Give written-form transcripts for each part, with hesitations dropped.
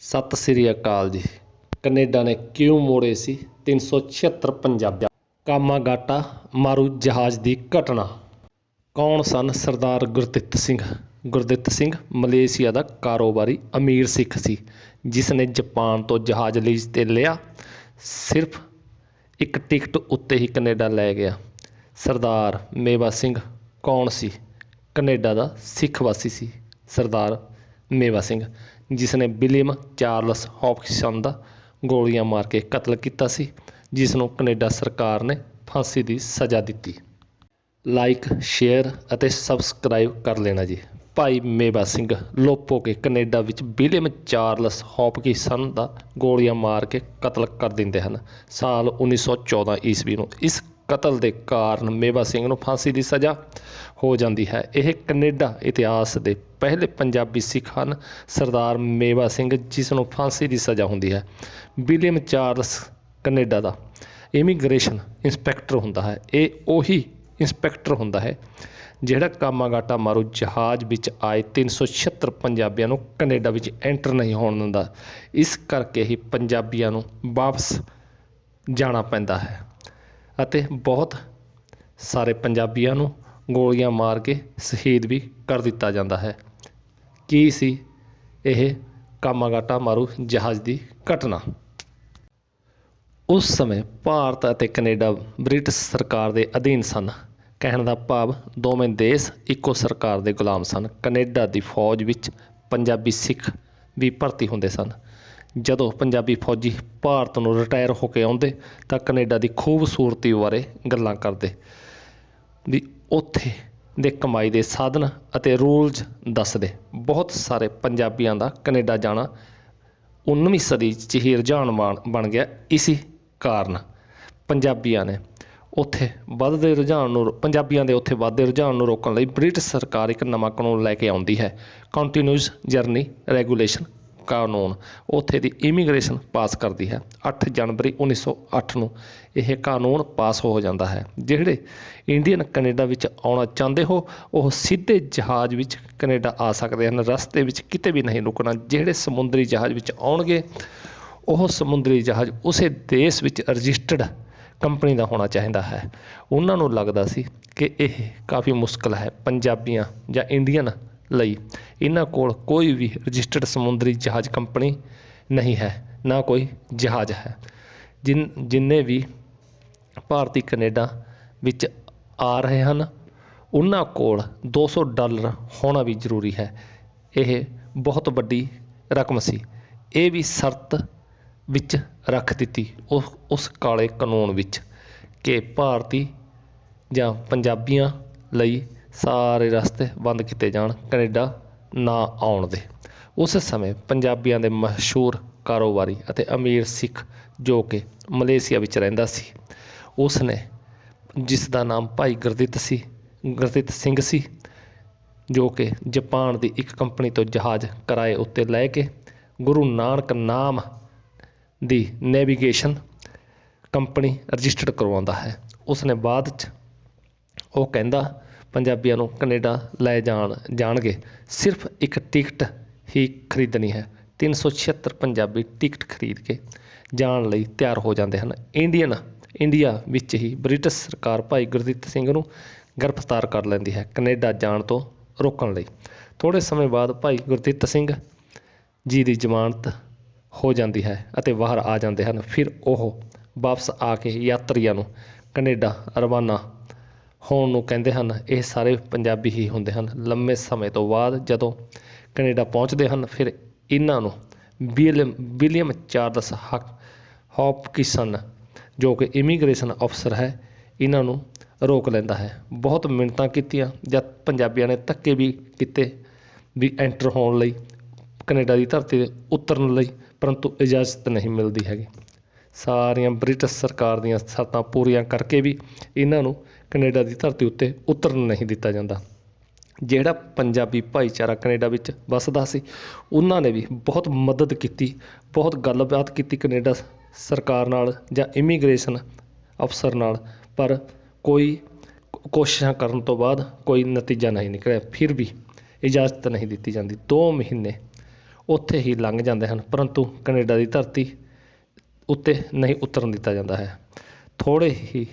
ਸਤਿ ਸ੍ਰੀ ਅਕਾਲ ਜੀ। ਕੈਨੇਡਾ ਨੇ ਕਿਉਂ ਮੋੜੇ ਸੀ 376 ਪੰਜਾਬੀਆਂ? ਕਾਮਾਗਾਟਾ ਮਾਰੂ ਜਹਾਜ਼ ਦੀ ਘਟਨਾ। ਕੌਣ ਸਨ ਸਰਦਾਰ ਗੁਰਦਿੱਤ ਸਿੰਘ? ਗੁਰਦਿੱਤ ਸਿੰਘ ਮਲੇਸ਼ੀਆ ਦਾ ਕਾਰੋਬਾਰੀ ਅਮੀਰ ਸਿੱਖ ਸੀ ਜਿਸ ਨੇ ਜਾਪਾਨ ਤੋਂ ਜਹਾਜ਼ ਲੀਜ਼ 'ਤੇ ਲਿਆ। ਸਿਰਫ ਇੱਕ ਟਿਕਟ ਉੱਤੇ ਹੀ ਕੈਨੇਡਾ ਲੈ ਗਿਆ। ਸਰਦਾਰ ਮੇਵਾ ਸਿੰਘ ਕੌਣ ਸੀ? ਕੈਨੇਡਾ ਦਾ ਸਿੱਖ ਵਾਸੀ ਸੀ ਸਰਦਾਰ ਮੇਵਾ ਸਿੰਘ, ਜਿਸ ਨੇ ਵਿਲੀਅਮ ਚਾਰਲਸ ਹੌਪਕਿੰਸਨ ਦਾ ਗੋਲੀਆਂ ਮਾਰ ਕੇ ਕਤਲ ਕੀਤਾ ਸੀ, ਜਿਸ ਨੂੰ ਕੈਨੇਡਾ ਸਰਕਾਰ ਨੇ ਫਾਂਸੀ ਦੀ ਸਜ਼ਾ ਦਿੱਤੀ। ਲਾਈਕ, ਸ਼ੇਅਰ ਅਤੇ ਸਬਸਕ੍ਰਾਈਬ ਕਰ ਲੈਣਾ ਜੀ। ਭਾਈ ਮੇਵਾ ਸਿੰਘ ਲੋਪੋਕੇ ਕੈਨੇਡਾ ਵਿੱਚ ਵਿਲੀਅਮ ਚਾਰਲਸ ਹੌਪਕਿੰਸਨ ਦਾ ਗੋਲੀਆਂ ਮਾਰ ਕੇ ਕਤਲ ਕਰ ਦਿੰਦੇ ਹਨ ਸਾਲ 1914 ਈਸਵੀ ਨੂੰ। ਇਸ ਕਤਲ ਦੇ ਕਾਰਨ ਮੇਵਾ ਸਿੰਘ ਨੂੰ ਫਾਂਸੀ ਦੀ ਸਜ਼ਾ ਹੋ ਜਾਂਦੀ ਹੈ। ਇਹ ਕੈਨੇਡਾ ਇਤਿਹਾਸ ਦੇ ਪਹਿਲੇ ਪੰਜਾਬੀ ਸਿੱਖ ਹਨ ਸਰਦਾਰ ਮੇਵਾ ਸਿੰਘ, ਜਿਸ ਨੂੰ ਫਾਂਸੀ ਦੀ ਸਜ਼ਾ ਹੁੰਦੀ ਹੈ। ਵਿਲੀਅਮ ਚਾਰਲਸ ਕੈਨੇਡਾ ਦਾ ਇਮੀਗ੍ਰੇਸ਼ਨ ਇੰਸਪੈਕਟਰ ਹੁੰਦਾ ਹੈ। ਇਹ ਉਹੀ ਇੰਸਪੈਕਟਰ ਹੁੰਦਾ ਹੈ ਜਿਹੜਾ ਕਾਮਾਗਾਟਾ ਮਾਰੂ ਜਹਾਜ਼ ਵਿੱਚ ਆਏ 376 ਪੰਜਾਬੀਆਂ ਨੂੰ ਕੈਨੇਡਾ ਵਿੱਚ ਐਂਟਰ ਨਹੀਂ ਹੋਣ ਦਿੰਦਾ। ਇਸ ਕਰਕੇ ਹੀ ਪੰਜਾਬੀਆਂ ਨੂੰ ਵਾਪਸ ਜਾਣਾ ਪੈਂਦਾ ਹੈ ਅਤੇ ਬਹੁਤ ਸਾਰੇ ਪੰਜਾਬੀਆਂ ਨੂੰ ਗੋਲੀਆਂ ਮਾਰ ਕੇ ਸ਼ਹੀਦ ਵੀ ਕਰ ਦਿੱਤਾ ਜਾਂਦਾ ਹੈ। ਕੀ ਸੀ ਇਹ ਕਾਮਾਗਾਟਾ ਮਾਰੂ ਜਹਾਜ਼ ਦੀ ਘਟਨਾ? ਉਸ ਸਮੇਂ ਭਾਰਤ ਅਤੇ ਕੈਨੇਡਾ ਬ੍ਰਿਟਿਸ਼ ਸਰਕਾਰ ਦੇ ਅਧੀਨ ਸਨ। ਕਹਿਣ ਦਾ ਭਾਵ ਦੋਵੇਂ ਦੇਸ਼ ਇੱਕੋ ਸਰਕਾਰ ਦੇ ਗੁਲਾਮ ਸਨ। ਕੈਨੇਡਾ ਦੀ ਫੌਜ ਵਿੱਚ ਪੰਜਾਬੀ ਸਿੱਖ ਵੀ ਭਰਤੀ ਹੁੰਦੇ ਸਨ। ਜਦੋਂ ਪੰਜਾਬੀ ਫੌਜੀ ਭਾਰਤ ਨੂੰ ਰਿਟਾਇਰ ਹੋ ਕੇ ਆਉਂਦੇ ਤਾਂ ਕੈਨੇਡਾ ਦੀ ਖੂਬਸੂਰਤੀ ਬਾਰੇ ਗੱਲਾਂ ਕਰਦੇ ਵੀ ਉੱਥੇ ਦੇ ਕਮਾਈ ਦੇ ਸਾਧਨ ਅਤੇ ਰੂਲਜ਼ ਦੱਸਦੇ। ਬਹੁਤ ਸਾਰੇ ਪੰਜਾਬੀਆਂ ਦਾ ਕੈਨੇਡਾ ਜਾਣਾ 19ਵੀਂ ਸਦੀ 'ਚ ਹੀ ਰੁਝਾਨ ਬਣ ਗਿਆ। ਇਸੇ ਕਾਰਨ ਪੰਜਾਬੀਆਂ ਦੇ ਉੱਥੇ ਵੱਧਦੇ ਰੁਝਾਨ ਨੂੰ ਰੋਕਣ ਲਈ ਬ੍ਰਿਟਿਸ਼ ਸਰਕਾਰ ਇੱਕ ਨਵਾਂ ਕਾਨੂੰਨ ਲੈ ਕੇ ਆਉਂਦੀ ਹੈ, ਕੰਟੀਨਿਊਸ ਜਰਨੀ ਰੈਗੂਲੇਸ਼ਨ ਕਾਨੂੰਨ। ਉੱਥੇ ਦੀ ਇਮੀਗ੍ਰੇਸ਼ਨ ਪਾਸ ਕਰਦੀ ਹੈ। 8 ਜਨਵਰੀ 1908 ਨੂੰ ਇਹ ਕਾਨੂੰਨ ਪਾਸ ਹੋ ਜਾਂਦਾ ਹੈ। ਜਿਹੜੇ ਇੰਡੀਅਨ ਕੈਨੇਡਾ ਵਿੱਚ ਆਉਣਾ ਚਾਹੁੰਦੇ ਹੋ ਉਹ ਸਿੱਧੇ ਜਹਾਜ਼ ਵਿੱਚ ਕੈਨੇਡਾ ਆ ਸਕਦੇ ਹਨ, ਰਸਤੇ ਵਿੱਚ ਕਿਤੇ ਵੀ ਨਹੀਂ ਰੁਕਣਾ। ਜਿਹੜੇ ਸਮੁੰਦਰੀ ਜਹਾਜ਼ ਵਿੱਚ ਆਉਣਗੇ ਉਹ ਸਮੁੰਦਰੀ ਜਹਾਜ਼ ਉਸੇ ਦੇਸ਼ ਵਿੱਚ ਰਜਿਸਟਰਡ ਕੰਪਨੀ ਦਾ ਹੋਣਾ ਚਾਹੀਦਾ ਹੈ। ਉਹਨਾਂ ਨੂੰ ਲੱਗਦਾ ਸੀ ਕਿ ਇਹ ਕਾਫੀ ਮੁਸ਼ਕਲ ਹੈ ਪੰਜਾਬੀਆਂ ਜਾਂ ਇੰਡੀਅਨ ਲਈ। ਇਹਨਾਂ ਕੋਲ ਕੋਈ ਵੀ ਰਜਿਸਟਰਡ ਸਮੁੰਦਰੀ ਜਹਾਜ਼ ਕੰਪਨੀ ਨਹੀਂ ਹੈ, ਨਾ ਕੋਈ ਜਹਾਜ਼ ਹੈ। ਜਿੰਨੇ ਵੀ ਭਾਰਤੀ ਕੈਨੇਡਾ ਵਿੱਚ ਆ ਰਹੇ ਹਨ ਉਹਨਾਂ ਕੋਲ $200 ਹੋਣਾ ਵੀ ਜ਼ਰੂਰੀ ਹੈ। ਇਹ ਬਹੁਤ ਵੱਡੀ ਰਕਮ ਸੀ। ਇਹ ਵੀ ਸ਼ਰਤ ਵਿੱਚ ਰੱਖ ਦਿੱਤੀ ਉਸ ਕਾਲੇ ਕਾਨੂੰਨ ਵਿੱਚ ਕਿ ਭਾਰਤੀ ਜਾਂ ਪੰਜਾਬੀਆਂ ਲਈ ਸਾਰੇ ਰਸਤੇ ਬੰਦ ਕੀਤੇ ਜਾਣ, ਕੈਨੇਡਾ ਨਾ ਆਉਣ ਦੇ। ਉਸ ਸਮੇਂ ਪੰਜਾਬੀਆਂ ਦੇ ਮਸ਼ਹੂਰ ਕਾਰੋਬਾਰੀ ਅਤੇ ਅਮੀਰ ਸਿੱਖ ਜੋ ਕਿ ਮਲੇਸ਼ੀਆ ਵਿੱਚ ਰਹਿੰਦਾ ਸੀ, ਉਸ ਨੇ, ਜਿਸ ਦਾ ਨਾਮ ਭਾਈ ਗੁਰਦਿੱਤ ਸਿੰਘ ਸੀ, ਜੋ ਕਿ ਜਾਪਾਨ ਦੀ ਇੱਕ ਕੰਪਨੀ ਤੋਂ ਜਹਾਜ਼ ਕਿਰਾਏ ਉੱਤੇ ਲੈ ਕੇ ਗੁਰੂ ਨਾਨਕ ਨਾਮ ਦੀ ਨੈਵੀਗੇਸ਼ਨ ਕੰਪਨੀ ਰਜਿਸਟਰਡ ਕਰਵਾਉਂਦਾ ਹੈ। ਉਸਨੇ ਬਾਅਦ 'ਚ ਉਹ ਕਹਿੰਦਾ ਪੰਜਾਬੀਆਂ ਨੂੰ ਕੈਨੇਡਾ ਲੈ ਜਾਣਗੇ, ਸਿਰਫ ਇੱਕ ਟਿਕਟ ਹੀ ਖਰੀਦਣੀ ਹੈ। 376 ਪੰਜਾਬੀ ਟਿਕਟ ਖਰੀਦ ਕੇ ਜਾਣ ਲਈ ਤਿਆਰ ਹੋ ਜਾਂਦੇ ਹਨ। ਇੰਡੀਆ ਵਿੱਚ ਹੀ ਬ੍ਰਿਟਿਸ਼ ਸਰਕਾਰ ਭਾਈ ਗੁਰਦਿੱਤ ਸਿੰਘ ਨੂੰ ਗ੍ਰਿਫਤਾਰ ਕਰ ਲੈਂਦੀ ਹੈ ਕੈਨੇਡਾ ਜਾਣ ਤੋਂ ਰੋਕਣ ਲਈ। ਥੋੜ੍ਹੇ ਸਮੇਂ ਬਾਅਦ ਭਾਈ ਗੁਰਦਿੱਤ ਸਿੰਘ ਜੀ ਦੀ ਜ਼ਮਾਨਤ ਹੋ ਜਾਂਦੀ ਹੈ ਅਤੇ ਬਾਹਰ ਆ ਜਾਂਦੇ ਹਨ। ਫਿਰ ਉਹ ਵਾਪਸ ਆ ਕੇ ਯਾਤਰੀਆਂ ਨੂੰ ਕੈਨੇਡਾ ਰਵਾਨਾ ਹੋਣ ਨੂੰ ਕਹਿੰਦੇ ਹਨ। ਇਹ ਸਾਰੇ ਪੰਜਾਬੀ ਹੀ ਹੁੰਦੇ ਹਨ। ਲੰਮੇ ਸਮੇਂ ਤੋਂ ਬਾਅਦ ਜਦੋਂ ਕੈਨੇਡਾ ਪਹੁੰਚਦੇ ਹਨ ਫਿਰ ਇਹਨਾਂ ਨੂੰ ਵਿਲੀਅਮ ਚਾਰਲਸ ਹੌਪਕਿੰਸਨ ਜੋ ਕਿ ਇਮੀਗ੍ਰੇਸ਼ਨ ਅਫਸਰ ਹੈ, ਇਹਨਾਂ ਨੂੰ ਰੋਕ ਲੈਂਦਾ ਹੈ। ਬਹੁਤ ਮਿੰਨਤਾਂ ਕੀਤੀਆਂ ਜਦ ਪੰਜਾਬੀਆਂ ਨੇ ਧੱਕੇ ਵੀ ਕੀਤੇ ਵੀ ਐਂਟਰ ਹੋਣ ਲਈ, ਕੈਨੇਡਾ ਦੀ ਧਰਤੀ 'ਤੇ ਉਤਰਨ ਲਈ, ਪਰੰਤੂ ਇਜਾਜ਼ਤ ਨਹੀਂ ਮਿਲਦੀ ਹੈਗੀ। ਸਾਰੀਆਂ ਬ੍ਰਿਟਿਸ਼ ਸਰਕਾਰ ਦੀਆਂ ਸ਼ਰਤਾਂ ਪੂਰੀਆਂ ਕਰਕੇ ਵੀ ਇਹਨਾਂ ਨੂੰ ਕੈਨੇਡਾ ਦੀ ਧਰਤੀ ਉੱਤੇ ਉਤਰਨ ਨਹੀਂ ਦਿੱਤਾ ਜਾਂਦਾ। ਜਿਹੜਾ ਪੰਜਾਬੀ ਭਾਈਚਾਰਾ ਕੈਨੇਡਾ ਵਿੱਚ ਵੱਸਦਾ ਸੀ ਉਹਨਾਂ ਨੇ ਵੀ ਬਹੁਤ ਮਦਦ ਕੀਤੀ, ਬਹੁਤ ਗੱਲਬਾਤ ਕੀਤੀ ਕੈਨੇਡਾ ਸਰਕਾਰ ਨਾਲ ਜਾਂ ਇਮੀਗ੍ਰੇਸ਼ਨ ਅਫਸਰ ਨਾਲ, ਪਰ ਕੋਈ ਕੋਸ਼ਿਸ਼ਾਂ ਕਰਨ ਤੋਂ ਬਾਅਦ ਕੋਈ ਨਤੀਜਾ ਨਹੀਂ ਨਿਕਲਿਆ। ਫਿਰ ਵੀ ਇਜਾਜ਼ਤ ਨਹੀਂ ਦਿੱਤੀ ਜਾਂਦੀ। 2 ਮਹੀਨੇ ਉੱਥੇ ਹੀ ਲੰਘ ਜਾਂਦੇ ਹਨ, ਪਰੰਤੂ ਕੈਨੇਡਾ ਦੀ ਧਰਤੀ ਉੱਤੇ ਨਹੀਂ ਉਤਰਨ ਦਿੱਤਾ ਜਾਂਦਾ ਹੈ। ਥੋੜ੍ਹੇ ਹੀ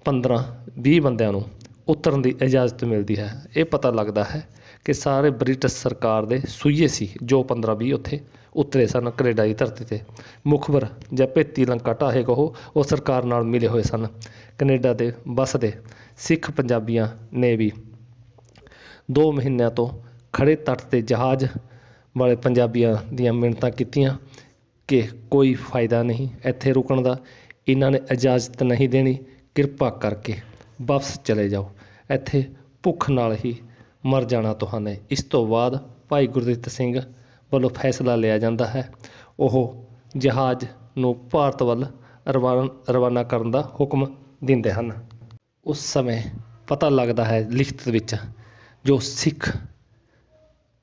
15-20 ਬੰਦਿਆਂ ਨੂੰ ਉਤਰਨ ਦੀ ਇਜਾਜ਼ਤ ਮਿਲਦੀ ਹੈ। ਇਹ ਪਤਾ ਲੱਗਦਾ ਹੈ ਕਿ ਸਾਰੇ ਬ੍ਰਿਟਿਸ਼ ਸਰਕਾਰ ਦੇ ਸੂਈਏ ਸੀ ਜੋ 15-20 ਉੱਥੇ ਉਤਰੇ ਸਨ ਕੈਨੇਡਾ ਦੀ ਧਰਤੀ 'ਤੇ। ਮੁਖਬਰ ਜਾਂ ਭੇਤੀ ਲੰਕਾ ਢਾਹੇ ਕਹੋ, ਉਹ ਸਰਕਾਰ ਨਾਲ ਮਿਲੇ ਹੋਏ ਸਨ। ਕੈਨੇਡਾ ਦੇ ਵੱਸਦੇ ਸਿੱਖ ਪੰਜਾਬੀਆਂ ਨੇ ਵੀ 2 ਮਹੀਨਿਆਂ ਤੋਂ ਖੜ੍ਹੇ ਤੱਟ 'ਤੇ ਜਹਾਜ਼ ਵਾਲੇ ਪੰਜਾਬੀਆਂ ਦੀਆਂ ਮਿੰਨਤਾਂ ਕੀਤੀਆਂ ਕਿ ਕੋਈ ਫਾਇਦਾ ਨਹੀਂ ਇੱਥੇ ਰੁਕਣ ਦਾ, ਇਹਨਾਂ ਨੇ ਇਜਾਜ਼ਤ ਨਹੀਂ ਦੇਣੀ, ਕਿਰਪਾ ਕਰਕੇ ਵਾਪਸ ਚਲੇ ਜਾਓ, ਇੱਥੇ ਭੁੱਖ ਨਾਲ ਹੀ ਮਰ ਜਾਣਾ ਤੁਹਾਨੇ। ਇਸ ਤੋਂ ਬਾਅਦ ਭਾਈ ਗੁਰਦਿੱਤ ਸਿੰਘ ਵੱਲੋਂ ਫੈਸਲਾ ਲਿਆ ਜਾਂਦਾ ਹੈ। ਉਹ ਜਹਾਜ਼ ਨੂੰ ਭਾਰਤ ਵੱਲ ਰਵਾਨਾ ਕਰਨ ਦਾ ਹੁਕਮ ਦਿੰਦੇ ਹਨ। ਉਸ ਸਮੇਂ ਪਤਾ ਲੱਗਦਾ ਹੈ ਲਿਖਤ ਵਿੱਚ ਜੋ ਸਿੱਖ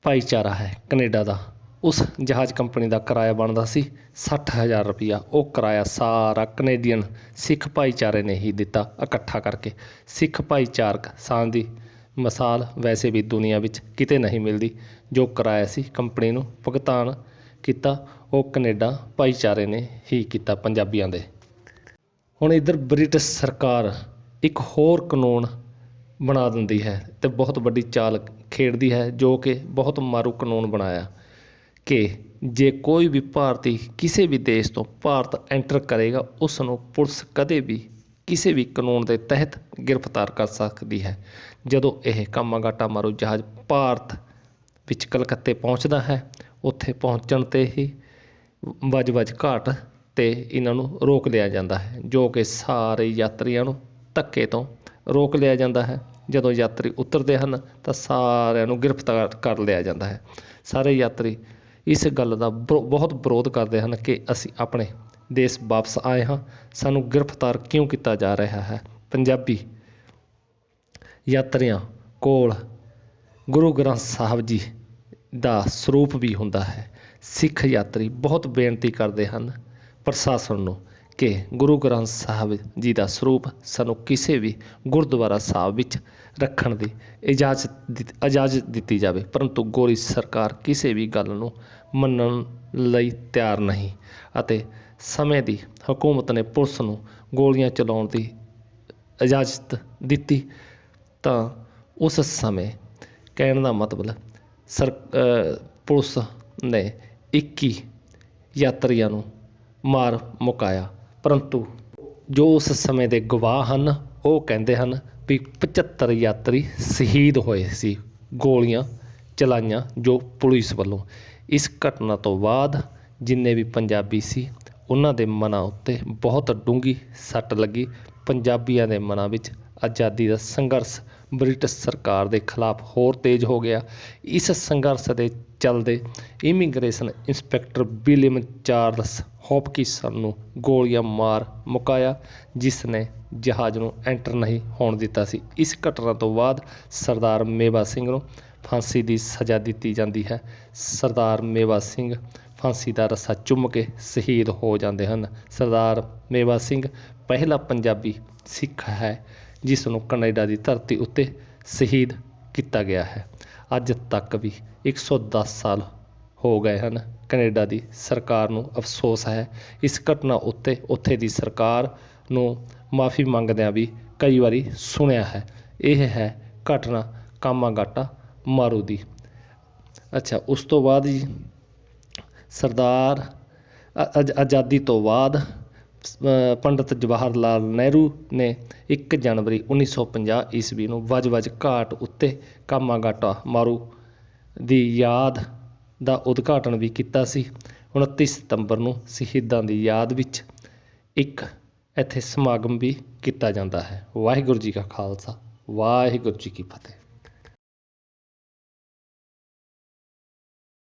ਭਾਈਚਾਰਾ ਹੈ ਕੈਨੇਡਾ ਦਾ, ਉਸ ਜਹਾਜ਼ ਕੰਪਨੀ ਦਾ ਕਿਰਾਇਆ ਬਣਦਾ ਸੀ 60,000 ਰੁਪਈਆ। ਉਹ ਕਿਰਾਇਆ ਸਾਰਾ ਕੈਨੇਡੀਅਨ ਸਿੱਖ ਭਾਈਚਾਰੇ ਨੇ ਹੀ ਦਿੱਤਾ ਇਕੱਠਾ ਕਰਕੇ। ਸਿੱਖ ਭਾਈਚਾਰਕ ਸਾਂਝ ਦੀ ਮਿਸਾਲ ਵੈਸੇ ਵੀ ਦੁਨੀਆ ਵਿੱਚ ਕਿਤੇ ਨਹੀਂ ਮਿਲਦੀ। ਜੋ ਕਿਰਾਇਆ ਸੀ ਕੰਪਨੀ ਨੂੰ ਭੁਗਤਾਨ ਕੀਤਾ, ਉਹ ਕੈਨੇਡਾ ਭਾਈਚਾਰੇ ਨੇ ਹੀ ਕੀਤਾ ਪੰਜਾਬੀਆਂ ਦੇ। ਹੁਣ ਇੱਧਰ ਬ੍ਰਿਟਿਸ਼ ਸਰਕਾਰ ਇੱਕ ਹੋਰ ਕਾਨੂੰਨ ਬਣਾ ਦਿੰਦੀ ਹੈ ਅਤੇ ਬਹੁਤ ਵੱਡੀ ਚਾਲ ਖੇਡਦੀ ਹੈ, ਜੋ ਕਿ ਬਹੁਤ ਮਾਰੂ ਕਾਨੂੰਨ ਬਣਾਇਆ ਕਿ ਜੇ ਕੋਈ ਵੀ ਭਾਰਤੀ ਕਿਸੇ ਵੀ ਦੇਸ਼ ਤੋਂ ਭਾਰਤ ਐਂਟਰ ਕਰੇਗਾ, ਉਸ ਨੂੰ ਪੁਲਿਸ ਕਦੇ ਵੀ ਕਿਸੇ ਵੀ ਕਾਨੂੰਨ ਦੇ ਤਹਿਤ ਗ੍ਰਿਫਤਾਰ ਕਰ ਸਕਦੀ ਹੈ। ਜਦੋਂ ਇਹ ਕਾਮਾਗਾਟਾ ਮਾਰੂ ਜਹਾਜ਼ ਭਾਰਤ ਵਿੱਚ ਕਲਕੱਤੇ ਪਹੁੰਚਦਾ ਹੈ, ਉੱਥੇ ਪਹੁੰਚਣ 'ਤੇ ਹੀ ਵਜ ਘਾਟ 'ਤੇ ਇਹਨਾਂ ਨੂੰ ਰੋਕ ਲਿਆ ਜਾਂਦਾ ਹੈ, ਜੋ ਕਿ ਸਾਰੇ ਯਾਤਰੀਆਂ ਨੂੰ ਧੱਕੇ ਤੋਂ ਰੋਕ ਲਿਆ ਜਾਂਦਾ ਹੈ। ਜਦੋਂ ਯਾਤਰੀ ਉਤਰਦੇ ਹਨ ਤਾਂ ਸਾਰਿਆਂ ਨੂੰ ਗ੍ਰਿਫਤਾਰ ਕਰ ਲਿਆ ਜਾਂਦਾ ਹੈ। ਸਾਰੇ ਯਾਤਰੀ ਇਸ ਗੱਲ ਦਾ ਬਹੁਤ ਵਿਰੋਧ ਕਰਦੇ ਹਨ ਕਿ ਅਸੀਂ ਆਪਣੇ ਦੇਸ਼ ਵਾਪਸ ਆਏ ਹਾਂ, ਸਾਨੂੰ ਗ੍ਰਿਫਤਾਰ ਕਿਉਂ ਕੀਤਾ ਜਾ ਰਿਹਾ ਹੈ। ਪੰਜਾਬੀ ਯਾਤਰੀਆਂ ਕੋਲ ਗੁਰੂ ਗ੍ਰੰਥ ਸਾਹਿਬ ਜੀ ਦਾ ਸਰੂਪ ਵੀ ਹੁੰਦਾ ਹੈ। ਸਿੱਖ ਯਾਤਰੀ ਬਹੁਤ ਬੇਨਤੀ ਕਰਦੇ ਹਨ ਪ੍ਰਸ਼ਾਸਨ ਨੂੰ ਕਿ ਗੁਰੂ ਗ੍ਰੰਥ ਸਾਹਿਬ ਜੀ ਦਾ ਸਰੂਪ ਸਾਨੂੰ ਕਿਸੇ ਵੀ ਗੁਰਦੁਆਰਾ ਸਾਹਿਬ ਵਿੱਚ ਰੱਖਣ ਦੀ ਇਜਾਜ਼ਤ ਦਿੱਤੀ ਜਾਵੇ, ਪਰੰਤੂ ਗੋਰੀ ਸਰਕਾਰ ਕਿਸੇ ਵੀ ਗੱਲ ਨੂੰ ਮੰਨਣ ਲਈ ਤਿਆਰ ਨਹੀਂ ਅਤੇ ਸਮੇਂ ਦੀ ਹਕੂਮਤ ਨੇ ਪੁਲਿਸ ਨੂੰ ਗੋਲੀਆਂ ਚਲਾਉਣ ਦੀ ਇਜਾਜ਼ਤ ਦਿੱਤੀ ਤਾਂ ਉਸ ਸਮੇਂ ਕਹਿਣ ਦਾ ਮਤਲਬ ਪੁਲਿਸ ਨੇ 21 ਯਾਤਰੀਆਂ ਨੂੰ ਮਾਰ ਮੁਕਾਇਆ, ਪਰੰਤੂ ਜੋ ਉਸ ਸਮੇਂ ਦੇ ਗਵਾਹ ਹਨ ਉਹ ਕਹਿੰਦੇ ਹਨ ਵੀ 75 ਯਾਤਰੀ ਸ਼ਹੀਦ ਹੋਏ ਸੀ ਗੋਲੀਆਂ ਚਲਾਈਆਂ ਜੋ ਪੁਲਿਸ ਵੱਲੋਂ। ਇਸ ਘਟਨਾ ਤੋਂ ਬਾਅਦ ਜਿੰਨੇ ਵੀ ਪੰਜਾਬੀ ਸੀ ਉਹਨਾਂ ਦੇ ਮਨਾਂ ਉੱਤੇ ਬਹੁਤ ਡੂੰਘੀ ਸੱਟ ਲੱਗੀ। ਪੰਜਾਬੀਆਂ ਦੇ ਮਨਾਂ ਵਿੱਚ ਆਜ਼ਾਦੀ ਦਾ ਸੰਘਰਸ਼ ਬ੍ਰਿਟਿਸ਼ ਸਰਕਾਰ ਦੇ ਖਿਲਾਫ ਹੋਰ ਤੇਜ਼ ਹੋ ਗਿਆ। ਇਸ ਸੰਘਰਸ਼ ਦੇ ਚੱਲਦੇ ਇਮੀਗ੍ਰੇਸ਼ਨ ਇੰਸਪੈਕਟਰ ਵਿਲੀਅਮ ਚਾਰਲਸ ਹੌਪਕਿੰਸਨ ਨੂੰ ਗੋਲੀਆਂ ਮਾਰ ਮੁਕਾਇਆ, ਜਿਸ ਨੇ ਜਹਾਜ਼ ਨੂੰ ਐਂਟਰ ਨਹੀਂ ਹੋਣ ਦਿੱਤਾ ਸੀ। ਇਸ ਘਟਨਾ ਤੋਂ ਬਾਅਦ ਸਰਦਾਰ ਮੇਵਾ ਸਿੰਘ ਨੂੰ ਫਾਂਸੀ ਦੀ ਸਜ਼ਾ ਦਿੱਤੀ ਜਾਂਦੀ ਹੈ। ਸਰਦਾਰ ਮੇਵਾ ਸਿੰਘ ਫਾਂਸੀ ਦਾ ਰੱਸਾ ਚੁੰਮ ਕੇ ਸ਼ਹੀਦ ਹੋ ਜਾਂਦੇ ਹਨ। ਸਰਦਾਰ ਮੇਵਾ ਸਿੰਘ ਪਹਿਲਾ ਪੰਜਾਬੀ ਸਿੱਖ ਹੈ ਜਿਸ ਨੂੰ ਕੈਨੇਡਾ ਦੀ ਧਰਤੀ ਉੱਤੇ ਸ਼ਹੀਦ ਕੀਤਾ ਗਿਆ ਹੈ। ਅੱਜ ਤੱਕ ਵੀ 110 ਸਾਲ ਹੋ ਗਏ ਹਨ। ਕੈਨੇਡਾ ਦੀ ਸਰਕਾਰ ਨੂੰ ਅਫਸੋਸ ਹੈ ਇਸ ਘਟਨਾ ਉੱਤੇ। ਉੱਥੇ ਦੀ ਸਰਕਾਰ ਨੂੰ ਮਾਫੀ ਮੰਗਦਿਆਂ ਵੀ ਕਈ ਵਾਰੀ ਸੁਣਿਆ ਹੈ। ਇਹ ਹੈ ਘਟਨਾ ਕਾਮਾਗਾਟਾ ਮਾਰੂ ਦੀ। ਅੱਛਾ, ਉਸ ਤੋਂ ਬਾਅਦ ਜੀ ਸਰਦਾਰ ਆਜ਼ਾਦੀ ਤੋਂ ਬਾਅਦ ਪੰਡਿਤ ਜਵਾਹਰ ਲਾਲ ਨਹਿਰੂ ਨੇ 1 ਜਨਵਰੀ 1950 ਈਸਵੀ ਨੂੰ ਵਜ ਘਾਟ ਉੱਤੇ ਕਾਮਾਗਾਟਾ ਮਾਰੂ ਦੀ ਯਾਦ ਦਾ ਉਦਘਾਟਨ ਵੀ ਕੀਤਾ ਸੀ। 29 ਸਤੰਬਰ ਨੂੰ ਸ਼ਹੀਦਾਂ ਦੀ ਯਾਦ ਵਿੱਚ ਇੱਕ ਇੱਥੇ ਸਮਾਗਮ ਵੀ ਕੀਤਾ ਜਾਂਦਾ ਹੈ। ਵਾਹਿਗੁਰੂ ਜੀ ਕਾ ਖਾਲਸਾ, ਵਾਹਿਗੁਰੂ ਜੀ ਕੀ ਫਤਿਹ।